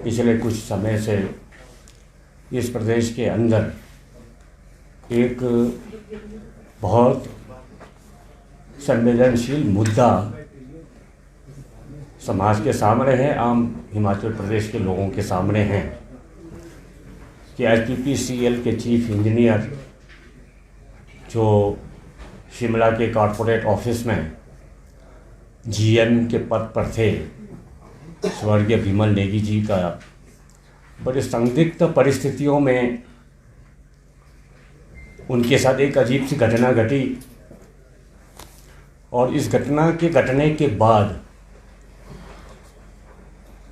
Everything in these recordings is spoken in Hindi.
पिछले कुछ समय से इस प्रदेश के अंदर एक बहुत संवेदनशील मुद्दा समाज के सामने है, आम हिमाचल प्रदेश के लोगों के सामने है कि HPPCL के चीफ इंजीनियर जो शिमला के कॉरपोरेट ऑफिस में GM के पद पर थे, स्वर्गीय विमल नेगी जी का बड़े संदिग्ध परिस्थितियों में उनके साथ एक अजीब सी घटना घटी और इस घटना के घटने के बाद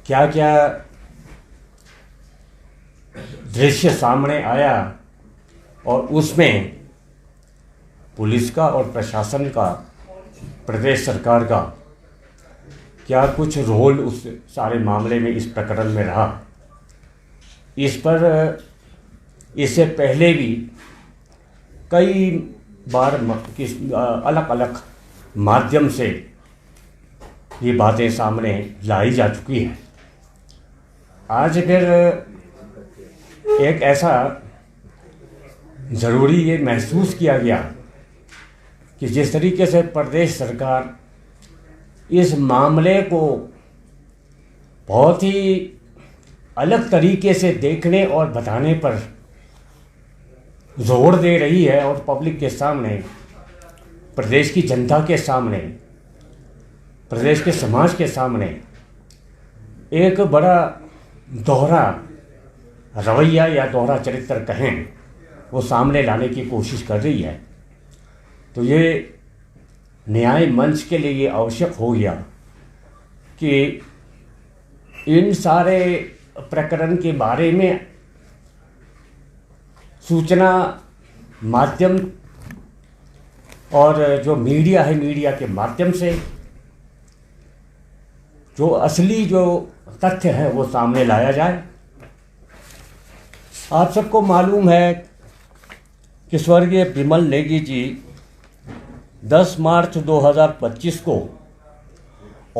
क्या क्या दृश्य सामने आया और उसमें पुलिस का और प्रशासन का, प्रदेश सरकार का क्या कुछ रोल उस सारे मामले में, इस प्रकरण में रहा, इस पर इससे पहले भी कई बार अलग अलग माध्यम से ये बातें सामने लाई जा चुकी हैं। आज फिर एक ऐसा ज़रूरी ये महसूस किया गया कि जिस तरीके से प्रदेश सरकार इस मामले को बहुत ही अलग तरीके से देखने और बताने पर जोर दे रही है और पब्लिक के सामने, प्रदेश की जनता के सामने, प्रदेश के समाज के सामने एक बड़ा दोहरा रवैया या दोहरा चरित्र कहें, वो सामने लाने की कोशिश कर रही है। तो ये न्याय मंच के लिए ये आवश्यक हो गया कि इन सारे प्रकरण के बारे में सूचना माध्यम और जो मीडिया है, मीडिया के माध्यम से जो असली जो तथ्य है वो सामने लाया जाए। आप सबको मालूम है कि स्वर्गीय विमल नेगी जी 10 मार्च 2025 को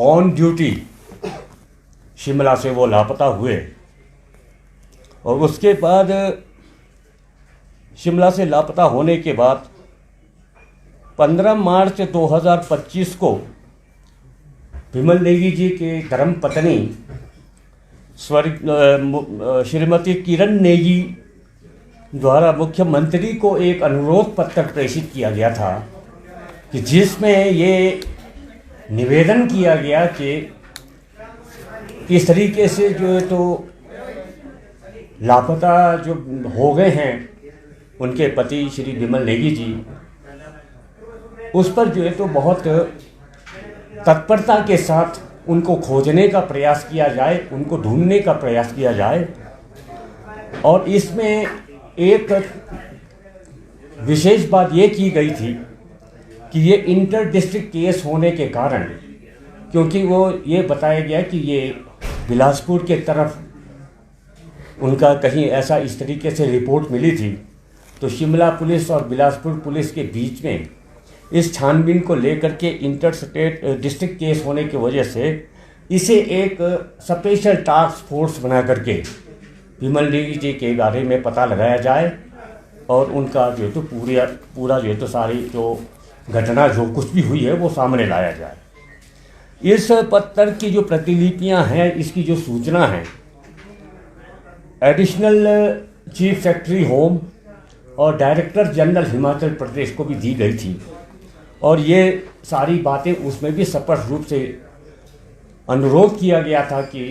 ऑन ड्यूटी शिमला से वो लापता हुए और उसके बाद शिमला से लापता होने के बाद 15 मार्च 2025 को विमल नेगी जी के धर्मपत्नी श्रीमती किरण नेगी द्वारा मुख्यमंत्री को एक अनुरोध पत्र प्रेषित किया गया था कि जिसमें ये निवेदन किया गया कि इस तरीके से जो है तो लापता जो हो गए हैं उनके पति श्री विमल नेगी जी, उस पर जो है तो बहुत तत्परता के साथ उनको खोजने का प्रयास किया जाए, उनको ढूंढने का प्रयास किया जाए। और इसमें एक विशेष बात ये की गई थी कि ये इंटर डिस्ट्रिक्ट केस होने के कारण, क्योंकि वो ये बताया गया कि ये बिलासपुर के तरफ उनका कहीं ऐसा इस तरीके से रिपोर्ट मिली थी, तो शिमला पुलिस और बिलासपुर पुलिस के बीच में इस छानबीन को लेकर के इंटर स्टेट डिस्ट्रिक्ट केस होने की वजह से इसे एक स्पेशल टास्क फोर्स बना करके विमल नेगी जी के बारे में पता लगाया जाए और उनका जो तो पूरा जो तो सारी जो घटना जो कुछ भी हुई है वो सामने लाया जाए। इस पत्र की जो प्रतिलिपियां हैं, इसकी जो सूचना है एडिशनल चीफ सेक्रेटरी होम और डायरेक्टर जनरल हिमाचल प्रदेश को भी दी गई थी और ये सारी बातें उसमें भी स्पष्ट रूप से अनुरोध किया गया था कि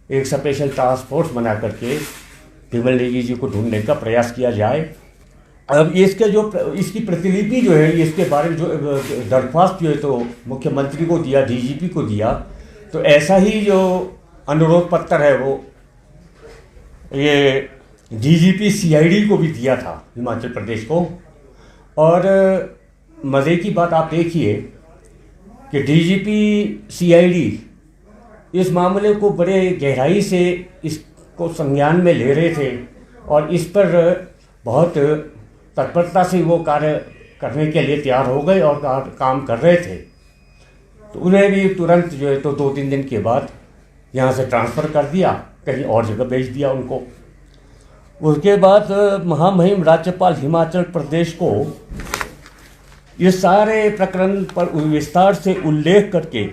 एक स्पेशल टास्क फोर्स बना करके विमल नेगी जी को ढूंढने का प्रयास किया जाए। अब इसकी प्रतिलिपि जो है, इसके बारे में जो दरख्वास्त जो है तो मुख्यमंत्री को दिया, DGP को दिया, तो ऐसा ही जो अनुरोध पत्र है वो ये DGP CID को भी दिया था हिमाचल प्रदेश को। और मज़े की बात आप देखिए कि DGP CID इस मामले को बड़े गहराई से इसको संज्ञान में ले रहे थे और इस पर बहुत तत्परता से वो कार्य करने के लिए तैयार हो गए और काम कर रहे थे। तो उन्हें भी तुरंत जो है तो 2-3 दिन के बाद यहाँ से ट्रांसफ़र कर दिया कहीं और जगह भेज दिया उनको। उसके बाद महामहिम राज्यपाल हिमाचल प्रदेश को ये सारे प्रकरण पर विस्तार से उल्लेख करके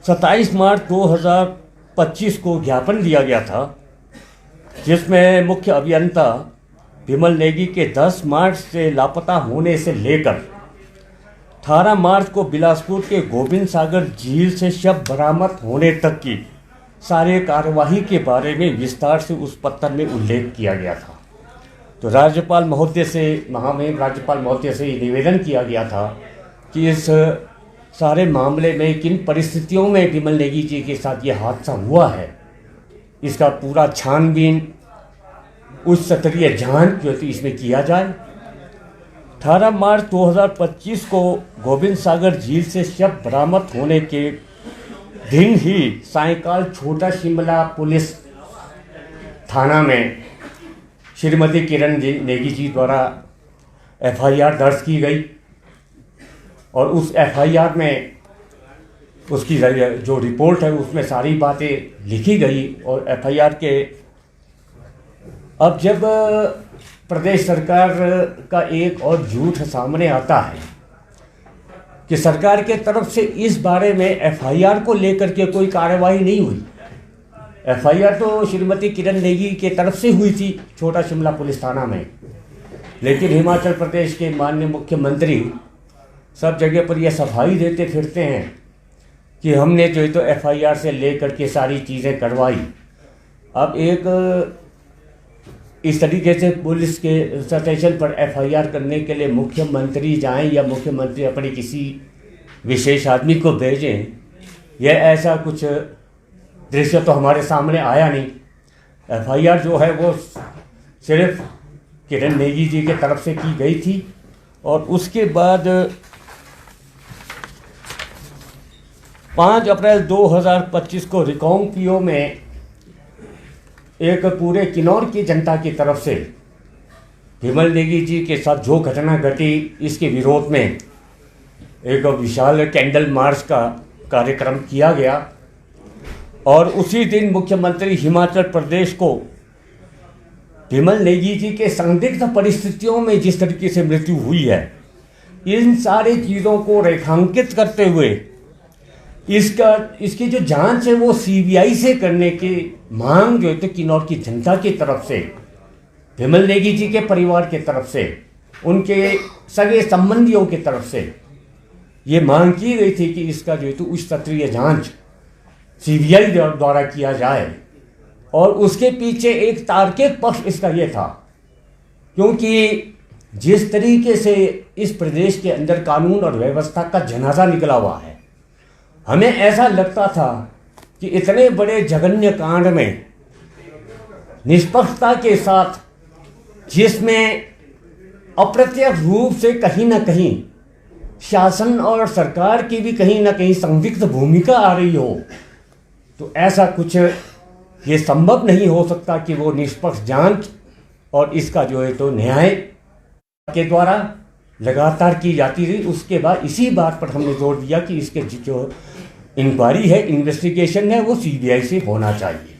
27 मार्च 2025 को ज्ञापन दिया गया था, जिसमें मुख्य अभियंता विमल नेगी के 10 मार्च से लापता होने से लेकर 18 मार्च को बिलासपुर के गोविंद सागर झील से शव बरामद होने तक की सारे कार्यवाही के बारे में विस्तार से उस पत्र में उल्लेख किया गया था। तो राज्यपाल महोदय से, महामहिम राज्यपाल महोदय से ये निवेदन किया गया था कि इस सारे मामले में किन परिस्थितियों में विमल नेगी जी के साथ ये हादसा हुआ है, इसका पूरा छानबीन, उच्च स्तरीय जांच जो थी इसमें किया जाए। 18 मार्च 2025 को गोविंद सागर झील से शव बरामद होने के दिन ही सायंकाल छोटा शिमला पुलिस थाना में श्रीमती किरण नेगी जी द्वारा एफआईआर दर्ज की गई और उस एफआईआर में उसकी जो रिपोर्ट है उसमें सारी बातें लिखी गई। और एफआईआर के अब जब प्रदेश सरकार का एक और झूठ सामने आता है कि सरकार के तरफ से इस बारे में एफआईआर को लेकर के कोई कार्रवाई नहीं हुई। एफआईआर तो श्रीमती किरण नेगी के तरफ से हुई थी छोटा शिमला पुलिस थाना में, लेकिन हिमाचल प्रदेश के माननीय मुख्यमंत्री सब जगह पर यह सफाई देते फिरते हैं कि हमने जो है तो एफआईआर से लेकर के सारी चीज़ें करवाई। अब एक इस तरीके से पुलिस के स्टेशन पर एफआईआर करने के लिए मुख्यमंत्री जाएं या मुख्यमंत्री अपने किसी विशेष आदमी को भेजें, यह ऐसा कुछ दृश्य तो हमारे सामने आया नहीं। एफआईआर जो है वो सिर्फ किरण नेगी जी के तरफ से की गई थी। और उसके बाद 5 अप्रैल 2025 को रिकांगपिओ में एक पूरे किन्नौर की जनता की तरफ से विमल नेगी जी के साथ जो घटना घटी इसके विरोध में एक विशाल कैंडल मार्च का कार्यक्रम किया गया। और उसी दिन मुख्यमंत्री हिमाचल प्रदेश को विमल नेगी जी के संदिग्ध परिस्थितियों में जिस तरीके से मृत्यु हुई है, इन सारी चीज़ों को रेखांकित करते हुए इसकी जो जांच है वो सीबीआई से करने की मांग जो है तो किन्नौर की जनता की तरफ से, विमल नेगी जी के परिवार की तरफ से, उनके सगे संबंधियों की तरफ से ये मांग की गई थी कि इसका जो है तो उच्च स्तरीय जांच सीबीआई द्वारा किया जाए। और उसके पीछे एक तार्किक पक्ष इसका ये था, क्योंकि जिस तरीके से इस प्रदेश के अंदर कानून और व्यवस्था का जनाजा निकला हुआ है, हमें ऐसा लगता था कि इतने बड़े जघन्य कांड में निष्पक्षता के साथ, जिसमें अप्रत्यक्ष रूप से कहीं ना कहीं शासन और सरकार की भी कहीं ना कहीं संदिग्ध भूमिका आ रही हो, तो ऐसा कुछ ये संभव नहीं हो सकता कि वो निष्पक्ष जांच और इसका जो है तो न्याय के द्वारा लगातार की जाती रही। उसके बाद इसी बात पर हमने जोर दिया कि इसके जो इंक्वायरी है, इन्वेस्टिगेशन है, वो सीबीआई से होना चाहिए।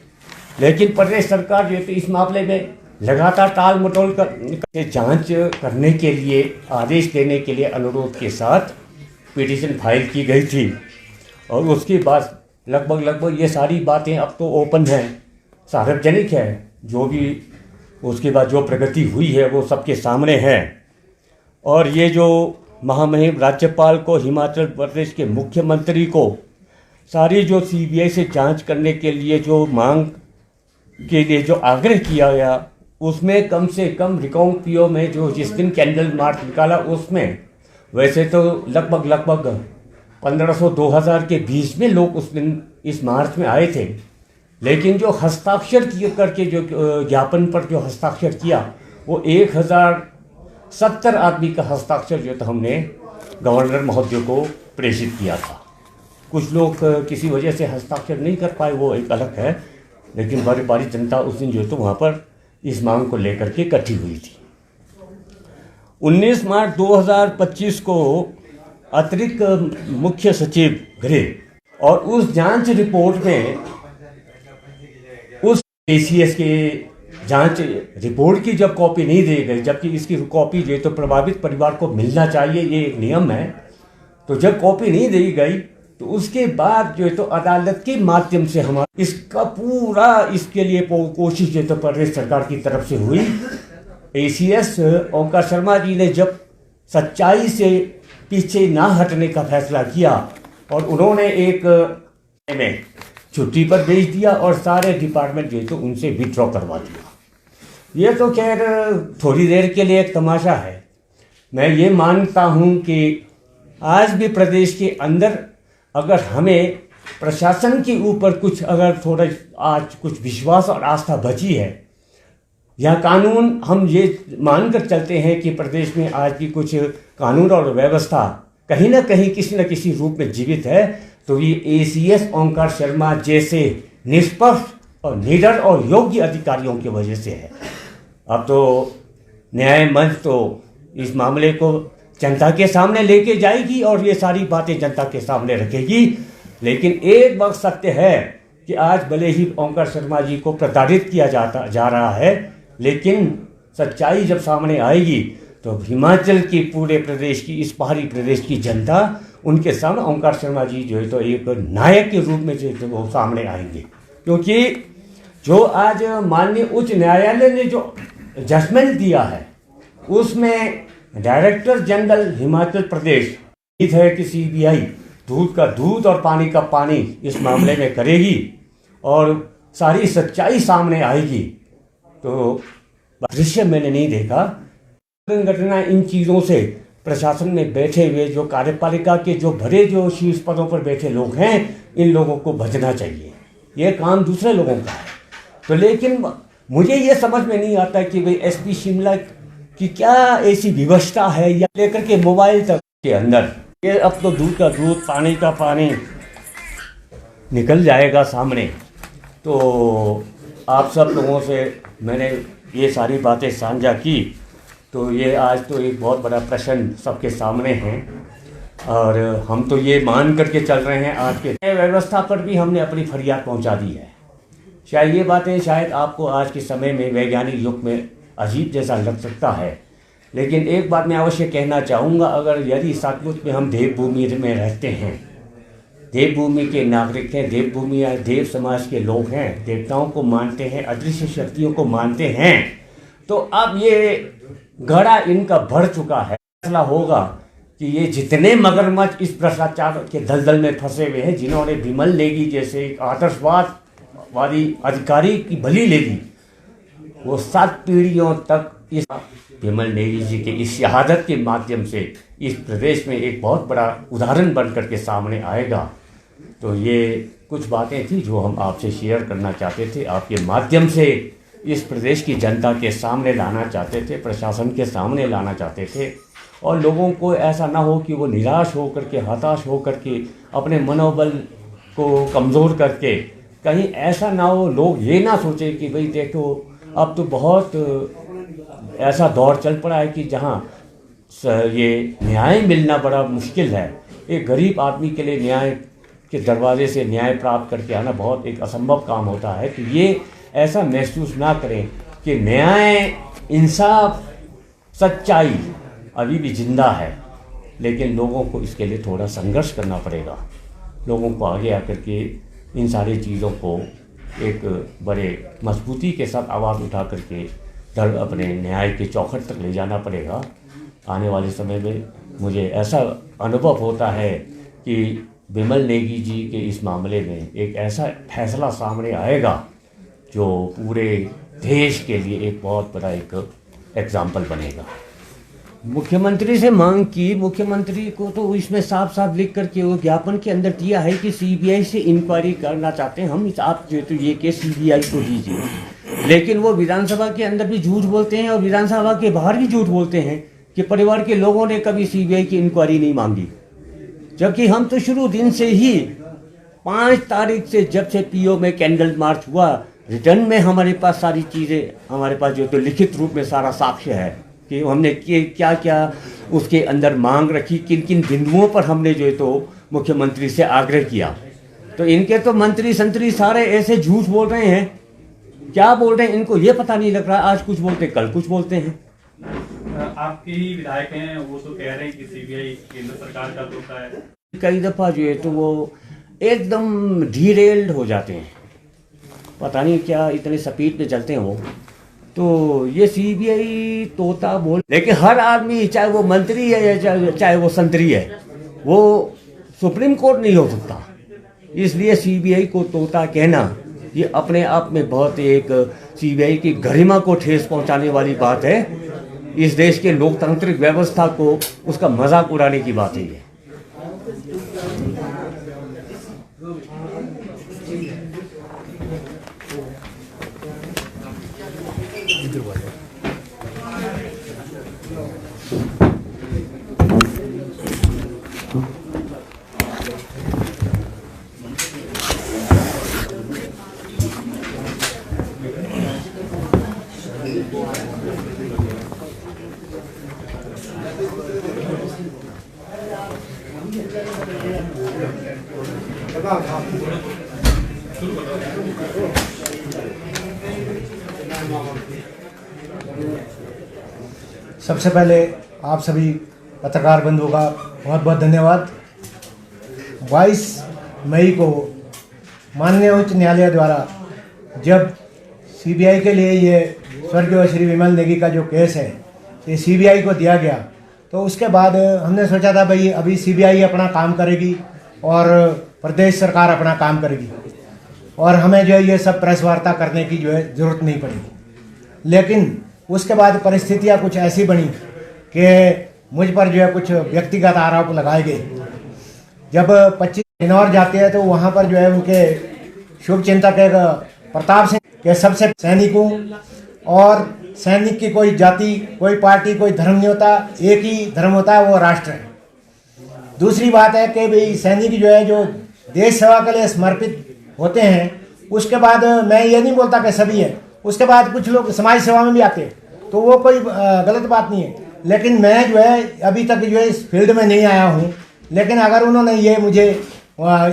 लेकिन प्रदेश सरकार जो है तो इस मामले में लगातार टाल मटोल कर जांच करने के लिए, आदेश देने के लिए अनुरोध के साथ पिटीशन फाइल की गई थी। और उसके बाद लगभग ये सारी बातें अब तो ओपन हैं, सार्वजनिक है, जो भी उसके बाद जो प्रगति हुई है वो सबके सामने है। और ये जो महामहिम राज्यपाल को, हिमाचल प्रदेश के मुख्यमंत्री को सारी जो सीबीआई से जांच करने के लिए जो मांग के लिए जो आग्रह किया गया, उसमें कम से कम रिकांगपिओ में जो जिस दिन कैंडल मार्च निकाला, उसमें वैसे तो लगभग 1500-2000 के बीच में लोग उस दिन इस मार्च में आए थे। लेकिन जो हस्ताक्षर करके जो ज्ञापन पर जो हस्ताक्षर किया, वो 1070 आदमी का हस्ताक्षर जो था हमने गवर्नर महोदय को प्रेषित किया था। कुछ लोग किसी वजह से हस्ताक्षर नहीं कर पाए, वो एक अलग है, लेकिन बड़ी जनता उस दिन जो है तो वहाँ पर इस मांग को लेकर के इकट्ठी हुई थी। 19 मार्च 2025 को अतिरिक्त मुख्य सचिव गृह और उस जांच रिपोर्ट में ACS के जांच रिपोर्ट की जब कॉपी नहीं दी गई, जबकि इसकी कॉपी जो है तो प्रभावित परिवार को मिलना चाहिए, ये एक नियम है, तो जब कॉपी नहीं दी गई तो उसके बाद जो है तो अदालत के माध्यम से हमारा इसका पूरा इसके लिए कोशिश जो है तो प्रदेश सरकार की तरफ से हुई। ACS ओंकार शर्मा जी ने जब सच्चाई से पीछे ना हटने का फैसला किया और उन्होंने एक में छुट्टी पर भेज दिया और सारे डिपार्टमेंट जो है तो उनसे विड्रॉ करवा दिया। ये तो खैर थोड़ी देर के लिए एक तमाशा है। मैं ये मानता हूँ कि आज भी प्रदेश के अंदर अगर हमें प्रशासन के ऊपर कुछ अगर थोड़ा आज कुछ विश्वास और आस्था बची है, या कानून हम ये मानकर चलते हैं कि प्रदेश में आज भी कुछ कानून और व्यवस्था कहीं ना कहीं किसी न किसी रूप में जीवित है, तो ये ACS ओंकार शर्मा जैसे निष्पक्ष और निडर और योग्य अधिकारियों की वजह से है। अब तो न्याय मंच तो इस मामले को जनता के सामने लेके जाएगी और ये सारी बातें जनता के सामने रखेगी। लेकिन एक बात सत्य है कि आज भले ही ओंकार शर्मा जी को प्रताड़ित किया जा रहा है, लेकिन सच्चाई जब सामने आएगी तो हिमाचल की पूरे प्रदेश की, इस पहाड़ी प्रदेश की जनता उनके सामने ओंकार शर्मा जी जो है तो एक नायक के रूप में जो है वो सामने आएंगे। क्योंकि जो आज माननीय उच्च न्यायालय ने जो जजमेंट दिया है उसमें डायरेक्टर जनरल हिमाचल प्रदेश उम्मीद है कि CBI दूध का दूध और पानी का पानी इस मामले में करेगी और सारी सच्चाई सामने आएगी। तो दृश्य मैंने नहीं देखा घटना, इन चीज़ों से प्रशासन में बैठे हुए जो कार्यपालिका के जो भरे जो शीर्ष पदों पर बैठे लोग हैं, इन लोगों को बचना चाहिए। ये काम दूसरे लोगों का है। तो लेकिन मुझे ये समझ में नहीं आता कि भाई SP शिमला की क्या ऐसी व्यवस्था है, या लेकर के मोबाइल तक के अंदर ये अब तो दूध का दूध पानी का पानी निकल जाएगा सामने। तो आप सब लोगों से मैंने ये सारी बातें साझा की, तो ये आज तो एक बहुत बड़ा प्रश्न सबके सामने है और हम तो ये मान करके चल रहे हैं आज के व्यवस्था पर भी हमने अपनी फरियाद पहुंचा दी है। शायद ये बातें शायद आपको आज के समय में वैज्ञानिक युग में अजीब जैसा लग सकता है, लेकिन एक बात मैं अवश्य कहना चाहूँगा, अगर यदि सचमुच में हम देवभूमि में रहते हैं, देवभूमि के नागरिक हैं, देवभूमि या देव समाज के लोग हैं, देवताओं को मानते हैं, अदृश्य शक्तियों को मानते हैं, तो अब ये घड़ा इनका भर चुका है। फैसला होगा कि ये जितने मगरमच्छ इस भ्रष्टाचार के दलदल में फंसे हुए हैं, जिन्होंने विमल नेगी जैसे एक आदर्शवादी अधिकारी की बलि ले ली, वो 7 पीढ़ियों तक इस विमल नेगी जी के इस शहादत के माध्यम से इस प्रदेश में एक बहुत बड़ा उदाहरण बन करके सामने आएगा। तो ये कुछ बातें थी जो हम आपसे शेयर करना चाहते थे, आपके माध्यम से इस प्रदेश की जनता के सामने लाना चाहते थे, प्रशासन के सामने लाना चाहते थे, और लोगों को ऐसा ना हो कि वो निराश हो करके, हताश हो करके, अपने मनोबल को कमज़ोर करके, कहीं ऐसा ना हो लोग ये ना सोचे कि भाई देखो अब तो बहुत ऐसा दौर चल पड़ा है कि जहाँ ये न्याय मिलना बड़ा मुश्किल है। एक गरीब आदमी के लिए न्याय के दरवाजे से न्याय प्राप्त करके आना बहुत एक असंभव काम होता है। तो ये ऐसा महसूस ना करें कि न्याय, इंसाफ, सच्चाई अभी भी जिंदा है, लेकिन लोगों को इसके लिए थोड़ा संघर्ष करना पड़ेगा। लोगों को आगे आकर के इन सारी चीज़ों को एक बड़े मजबूती के साथ आवाज़ उठा करके अपने न्याय के चौखट तक ले जाना पड़ेगा। आने वाले समय में मुझे ऐसा अनुभव होता है कि विमल नेगी जी के इस मामले में एक ऐसा फैसला सामने आएगा जो पूरे देश के लिए एक बहुत बड़ा एक एग्जाम्पल बनेगा। मुख्यमंत्री से मांग की, मुख्यमंत्री को तो इसमें साफ साफ लिख करके वो ज्ञापन के अंदर दिया है कि CBI से इंक्वायरी करना चाहते हैं हम, आप जो तो ये केस CBI को दीजिए। लेकिन वो विधानसभा के अंदर भी झूठ बोलते हैं और विधानसभा के बाहर भी झूठ बोलते हैं कि परिवार के लोगों ने कभी CBI की इंक्वायरी नहीं मांगी, जबकि हम तो शुरू दिन से ही 5 तारीख से जब से PO में कैंडल मार्च हुआ, रिटर्न में हमारे पास सारी चीज़ें, हमारे पास जो तो लिखित रूप में सारा साक्ष्य है कि हमने क्या क्या उसके अंदर मांग रखी, किन किन बिंदुओं पर हमने जो है तो मुख्यमंत्री से आग्रह किया। तो इनके तो मंत्री संतरी सारे ऐसे झूठ बोल रहे हैं क्या बोल रहे हैं इनको ये पता नहीं लग रहा। आज कुछ बोलते हैं, कल कुछ बोलते हैं। आपके ही विधायक हैं, वो तो कह रहे हैं कि सीबीआई केंद्र सरकार का तोता है। कई दफ़ा जो है तो वो एकदम डीरेल्ड हो जाते हैं, पता नहीं क्या इतने स्पीड पे चलते हैं वो। तो ये सीबीआई तोता बोल, लेकिन हर आदमी चाहे वो मंत्री है या चाहे वो संतरी है, वो सुप्रीम कोर्ट नहीं हो सकता। इसलिए सीबीआई को तोता कहना ये अपने आप में बहुत एक सीबीआई की गरिमा को ठेस पहुंचाने वाली बात है। इस देश के लोकतांत्रिक व्यवस्था को उसका मजाक उड़ाने की बात है ये। सबसे पहले आप सभी पत्रकार बंधुओं का बहुत बहुत धन्यवाद। 22 मई को माननीय उच्च न्यायालय द्वारा जब सीबीआई के लिए ये स्वर्गीय श्री विमल नेगी का जो केस है ये सीबीआई को दिया गया, तो उसके बाद हमने सोचा था भाई अभी सीबीआई अपना काम करेगी और प्रदेश सरकार अपना काम करेगी और हमें जो है ये सब प्रेस वार्ता करने की जो है ज़रूरत नहीं पड़ेगी। लेकिन उसके बाद परिस्थितियां कुछ ऐसी बनी कि मुझ पर जो है कुछ व्यक्तिगत आरोप लगाए गए। जब 25 किन्नौर जाते हैं तो वहाँ पर जो है उनके शुभ चिंतक एक प्रताप सिंह के सबसे सैनिकों और सैनिक की कोई जाति, कोई पार्टी, कोई धर्म नहीं होता, एक ही धर्म होता है, वो राष्ट्र है। दूसरी बात है कि भाई सैनिक जो है जो देश सेवा के लिए समर्पित होते हैं, उसके बाद मैं ये नहीं बोलता कि सभी है, उसके बाद कुछ लोग समाज सेवा में भी आते हैं, तो वो कोई गलत बात नहीं है। लेकिन मैं जो है अभी तक जो है इस फील्ड में नहीं आया हूँ, लेकिन अगर उन्होंने ये मुझे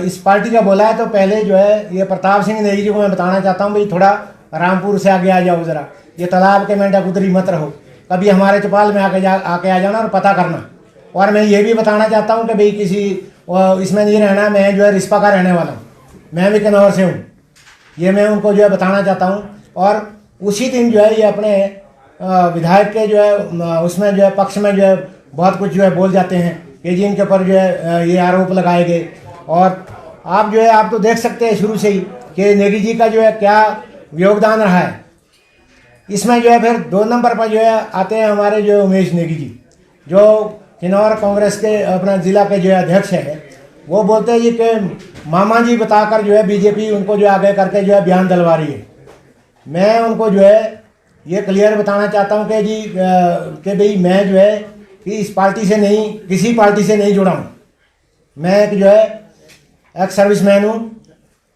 इस पार्टी का बोला है तो पहले जो है ये प्रताप सिंह नेगी जी को मैं बताना चाहता हूँ भाई थोड़ा रामपुर से आगे आ जाओ, ज़रा ये तालाब के मेंढक उधरी मत रहो, कभी हमारे चौपाल में आके आ जाना और पता करना। और मैं ये भी बताना चाहता हूँ कि भाई किसी इसमें नहीं रहना, मैं जो है रिस्पा का रहने वाला हूँ, मैं भी किन्नौर से हूँ, ये मैं उनको जो है बताना चाहता हूँ। और उसी दिन जो है ये अपने विधायक के जो है उसमें जो है पक्ष में जो है बहुत कुछ जो है बोल जाते हैं कि जी इनके ऊपर जो है ये आरोप लगाए गए। और आप जो है आप तो देख सकते हैं शुरू से ही कि नेगी जी का जो है क्या योगदान रहा है इसमें। जो है फिर 2 नंबर पर जो है आते हैं हमारे जो उमेश नेगी जी, जो किन्नौर कांग्रेस के अपना जिला के जो है अध्यक्ष है। वो बोलते हैं जी कि मामा जी बताकर जो है बीजेपी उनको जो आगे करके जो है बयान दिलवा रही है। मैं उनको जो है ये क्लियर बताना चाहता हूँ कि जी कि भाई मैं जो है कि इस पार्टी से नहीं, किसी पार्टी से नहीं जुड़ा हूँ, मैं एक जो है एक सर्विसमैन हूँ।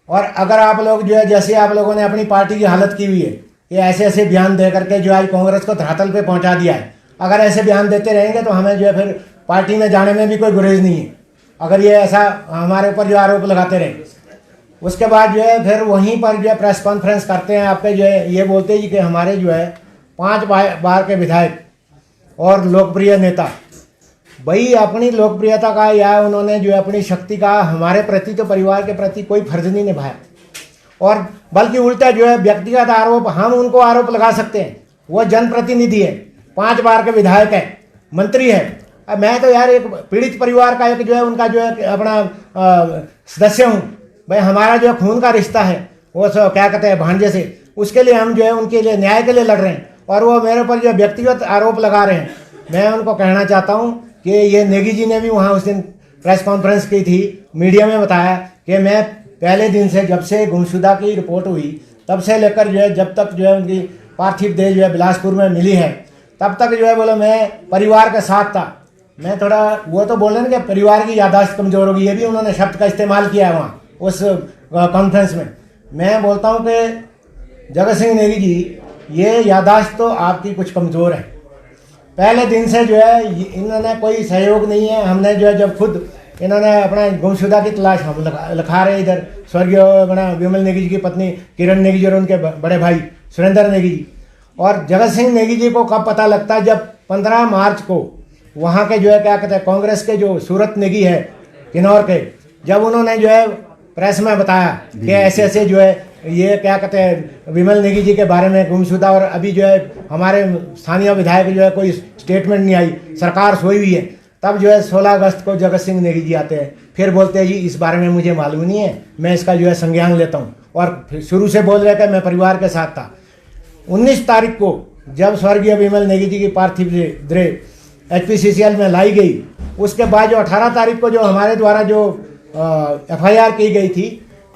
और अगर आप लोग जो है जैसे आप लोगों ने अपनी पार्टी की हालत की हुई है कि ऐसे ऐसे बयान दे करके जो आज कांग्रेस को धरातल पे पहुंचा दिया है, अगर ऐसे बयान देते रहेंगे तो हमें जो है फिर पार्टी में जाने में भी कोई गुरेज नहीं है, अगर ये ऐसा हमारे ऊपर जो आरोप लगाते रहे। उसके बाद जो है फिर वहीं पर जो है प्रेस कॉन्फ्रेंस करते हैं, आपके जो है ये बोलते हैं कि हमारे जो है 5 बार के विधायक और लोकप्रिय नेता, भाई अपनी लोकप्रियता का या उन्होंने जो है अपनी शक्ति का हमारे प्रति तो परिवार के प्रति कोई फर्ज नहीं निभाया, और बल्कि उल्टा जो है व्यक्तिगत आरोप हम उनको आरोप लगा सकते हैं। वो जनप्रतिनिधि है, 5 बार के विधायक है, मंत्री है। अब मैं तो यार एक पीड़ित परिवार का एक जो है उनका जो है अपना सदस्य हूँ भाई, हमारा जो खून का रिश्ता है वो क्या कहते हैं भांजे से, उसके लिए हम जो है उनके लिए न्याय के लिए लड़ रहे हैं और वो मेरे ऊपर जो व्यक्तिगत आरोप लगा रहे हैं। मैं उनको कहना चाहता हूँ कि ये नेगी जी ने भी वहाँ उस दिन प्रेस कॉन्फ्रेंस की थी, मीडिया में बताया कि मैं पहले दिन से जब से गुमशुदा की रिपोर्ट हुई तब से लेकर जो है जब तक जो है उनकी पार्थिव देह जो है बिलासपुर में मिली है तब तक जो है बोलो मैं परिवार के साथ था। मैं थोड़ा वो तो बोल रहे ना कि परिवार की याददाश्त कमज़ोर होगी, ये भी उन्होंने शब्द का इस्तेमाल किया है वहाँ उस कॉन्फ्रेंस में। मैं बोलता हूँ कि जगत सिंह नेगी जी ये याददाश्त तो आपकी कुछ कमज़ोर है। पहले दिन से जो है इन्होंने कोई सहयोग नहीं है। हमने जो है जब खुद इन्होंने अपना गुमशुदा की तलाश हम लिखा रहे इधर स्वर्गीय अपना विमल नेगी जी की पत्नी किरण नेगी जी और उनके बड़े भाई सुरेंद्र नेगी जी। और जगत सिंह नेगी जी को कब पता लगता है, जब 15 मार्च को वहाँ के जो है क्या कहते हैं कांग्रेस के जो सूरत नेगी है किन्नौर के, जब उन्होंने जो है प्रेस में बताया कि ऐसे ऐसे जो है ये क्या कहते हैं विमल नेगी जी के बारे में गुमशुदा, और अभी जो है हमारे स्थानीय विधायक जो है कोई स्टेटमेंट नहीं आई, सरकार सोई हुई है, तब जो है 16 अगस्त को जगत सिंह नेगी जी आते हैं, फिर बोलते हैं जी इस बारे में मुझे मालूम नहीं है, मैं इसका जो है संज्ञान लेता हूँ। और फिर शुरू से बोल रहे थे मैं परिवार के साथ था। 19 तारीख को जब स्वर्गीय विमल नेगी जी की पार्थिव देह HPCCL में लाई गई, उसके बाद जो 18 तारीख को जो हमारे द्वारा जो FIR की गई थी,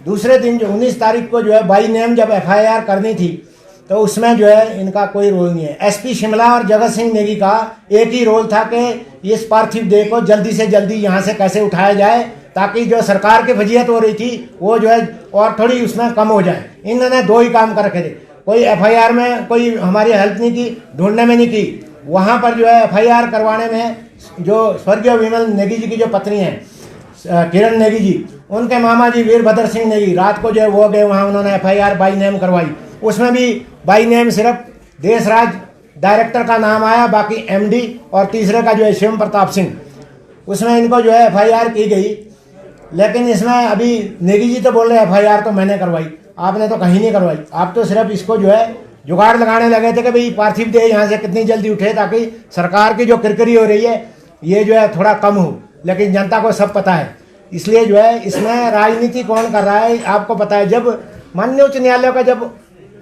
दूसरे दिन जो 19 तारीख को जो है बाई नेम जब FIR करनी थी, तो उसमें जो है इनका कोई रोल नहीं है। SP शिमला और जगत सिंह नेगी का एक ही रोल था कि इस पार्थिव देह को जल्दी से जल्दी यहाँ से कैसे उठाया जाए, ताकि जो सरकार की फजीयत हो रही थी वो जो है और थोड़ी उसमें कम हो जाए। इन्होंने 2 ही काम कर रखे थे, कोई FIR में कोई हमारी हेल्प नहीं की, ढूंढने में नहीं की, वहाँ पर जो है FIR करवाने में जो स्वर्गीय विमल नेगी जी की जो पत्नी है किरण नेगी जी, उनके मामा जी वीरभद्र सिंह नेगी रात को जो है वो गए वहाँ, उन्होंने FIR बाई नेम करवाई। उसमें भी बाई नेम सिर्फ देशराज डायरेक्टर का नाम आया, बाकी MD और तीसरे का जो है शिव प्रताप सिंह, उसमें इनको जो है FIR की गई। लेकिन इसमें अभी नेगी जी तो बोल रहे FIR तो मैंने करवाई, आपने तो कहीं नहीं करवाई। आप तो सिर्फ इसको जो है जुगाड़ लगाने लगे थे कि भाई पार्थिव देह यहाँ से कितनी जल्दी उठे, ताकि सरकार की जो किरकिरी हो रही है ये जो है थोड़ा कम हो। लेकिन जनता को सब पता है, इसलिए जो है इसमें राजनीति कौन कर रहा है आपको पता है। जब माननीय उच्च न्यायालय का जब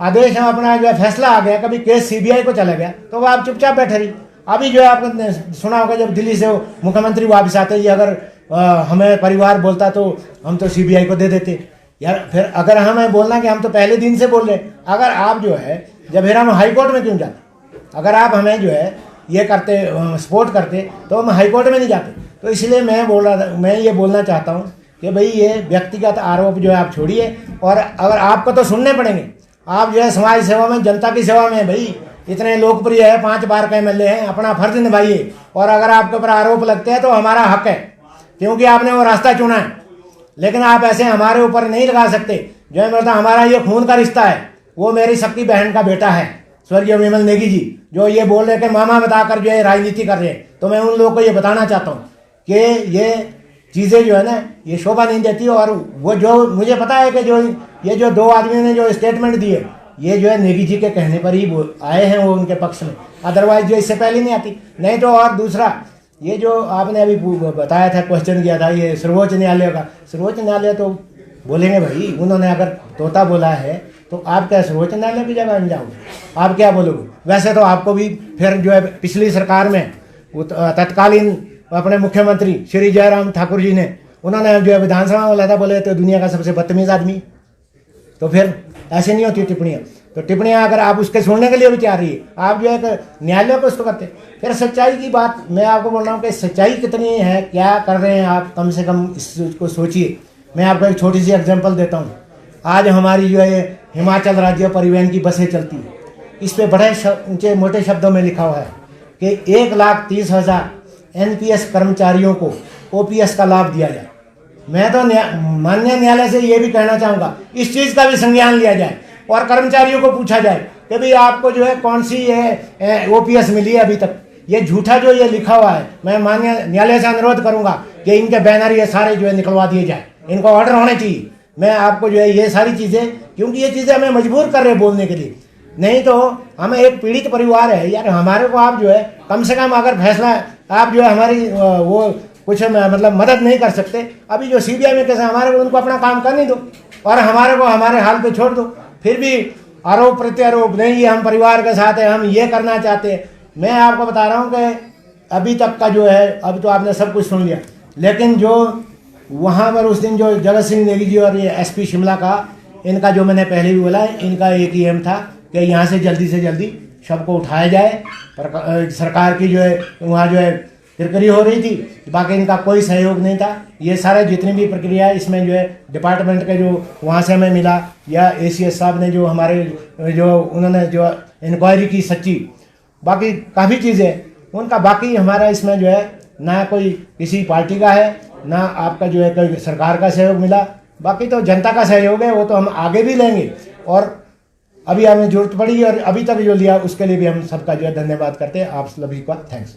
आदेश अपना जो है फैसला आ गया, कभी केस CBI को चला गया, तो वो आप चुपचाप बैठे रही। अभी जो है आपने सुना होगा जब दिल्ली से मुख्यमंत्री वापस आते ही अगर हमें परिवार बोलता तो हम तो CBI को दे देते यार। फिर अगर हमें बोलना कि हम तो पहले दिन से बोल रहे, अगर आप जो है जब फिर हम हाई कोर्ट में क्यों जाते, अगर आप हमें जो है ये करते सपोर्ट करते तो हम हाई कोर्ट में नहीं जाते। तो इसलिए मैं ये बोलना चाहता हूँ कि भाई ये व्यक्तिगत आरोप जो है आप छोड़िए, और अगर आपको तो सुनने पड़ेंगे, आप जो है समाज सेवा में जनता की सेवा में भाई इतने लोकप्रिय है, 5 बार के MLA हैं, अपना फर्ज निभाइए। और अगर आपके ऊपर आरोप लगते हैं तो हमारा हक है, क्योंकि आपने वो रास्ता चुना है। लेकिन आप ऐसे हमारे ऊपर नहीं लगा सकते। जो है मतलब हमारा ये खून का रिश्ता है, वो मेरी सबकी बहन का बेटा है स्वर्गीय विमल नेगी जी, जो ये बोल रहे कि मामा बताकर जो है राजनीति कर रहे हैं। तो मैं उन लोगों को ये बताना चाहता हूँ कि ये चीज़ें जो है ना ये शोभा नहीं देती। और वो जो मुझे पता है कि जो ये जो 2 आदमियों ने जो स्टेटमेंट दिए, ये जो है नेगी जी के कहने पर ही वो आए हैं, वो उनके पक्ष में, अदरवाइज जो इससे पहले नहीं आती। नहीं तो और दूसरा ये जो आपने अभी बताया था, क्वेश्चन किया था ये सर्वोच्च न्यायालय का, सर्वोच्च न्यायालय तो बोलेंगे भाई, उन्होंने अगर तोता बोला है तो आप क्या सर्वोच्च न्यायालय की जगह जाओगे, आप क्या बोलोगे? वैसे तो आपको भी फिर जो है पिछली सरकार में तत्कालीन अपने मुख्यमंत्री श्री जयराम ठाकुर जी ने उन्होंने जो है विधानसभा में बोला था, बोले तो दुनिया का सबसे बदतमीज आदमी। तो फिर ऐसे नहीं होती टिप्पणियाँ। तो टिप्पणियाँ अगर आप उसके सुनने के लिए भी तैयार रही, आप जो है न्यायालय को उसको करते। फिर सच्चाई की बात मैं आपको बोल रहा हूँ कि सच्चाई कितनी है, क्या कर रहे हैं आप, कम से कम इसको सोचिए। मैं आपको एक छोटी सी एग्जांपल देता हूँ। आज हमारी जो है हिमाचल राज्य परिवहन की बसें चलती हैं, इस पर बड़े ऊंचे मोटे शब्दों में लिखा हुआ है कि 1,30,000 NPS कर्मचारियों को OPS का लाभ दिया जाए। मैं तो माननीय न्यायालय से ये भी कहना चाहूँगा, इस चीज़ का भी संज्ञान लिया जाए और कर्मचारियों को पूछा जाए कि भाई आपको जो है कौन सी OPS मिली है अभी तक। ये झूठा जो ये लिखा हुआ है, मैं माननीय न्यायालय से अनुरोध करूँगा कि इनके बैनर ये सारे जो है निकलवा दिए जाए, इनको ऑर्डर होने चाहिए। मैं आपको जो है ये सारी चीज़ें, क्योंकि ये चीज़ें हमें मजबूर कर रहे हैं बोलने के लिए। नहीं तो हम एक पीड़ित परिवार है यार, हमारे को आप जो है कम से कम अगर फैसला आप जो है हमारी वो कुछ मतलब मदद नहीं कर सकते। अभी जो CBI में कैसे हमारे को उनको अपना काम करने दो और हमारे को हमारे हाल पे छोड़ दो। फिर भी आरोप प्रत्यारोप नहीं, हम परिवार के साथ हैं, हम ये करना चाहते हैं। मैं आपको बता रहा हूँ कि अभी तक का जो है, अभी तो आपने सब कुछ सुन लिया, लेकिन जो वहाँ पर उस दिन जो जगत सिंह नेगी जी और ये SP शिमला का, इनका जो मैंने पहले भी बोला, इनका एक ही एम था कि यहाँ से जल्दी शव को उठाया जाए। पर सरकार की जो है वहाँ जो है किरकिरी हो रही थी, बाकी इनका कोई सहयोग नहीं था। ये सारे जितनी भी प्रक्रिया है इसमें जो है डिपार्टमेंट के जो वहाँ से हमें मिला, या ACS साहब ने जो हमारे जो उन्होंने जो इंक्वायरी की सच्ची, बाकी काफ़ी चीज़ें उनका, बाकी हमारा इसमें जो है ना कोई किसी पार्टी का है, ना आपका जो है कोई सरकार का सहयोग मिला। बाकी तो जनता का सहयोग है, वो तो हम आगे भी लेंगे और अभी हमें जरूरत पड़ी और अभी तक जो लिया उसके लिए भी हम सबका जो है धन्यवाद करते हैं। आप सभी का थैंक्स।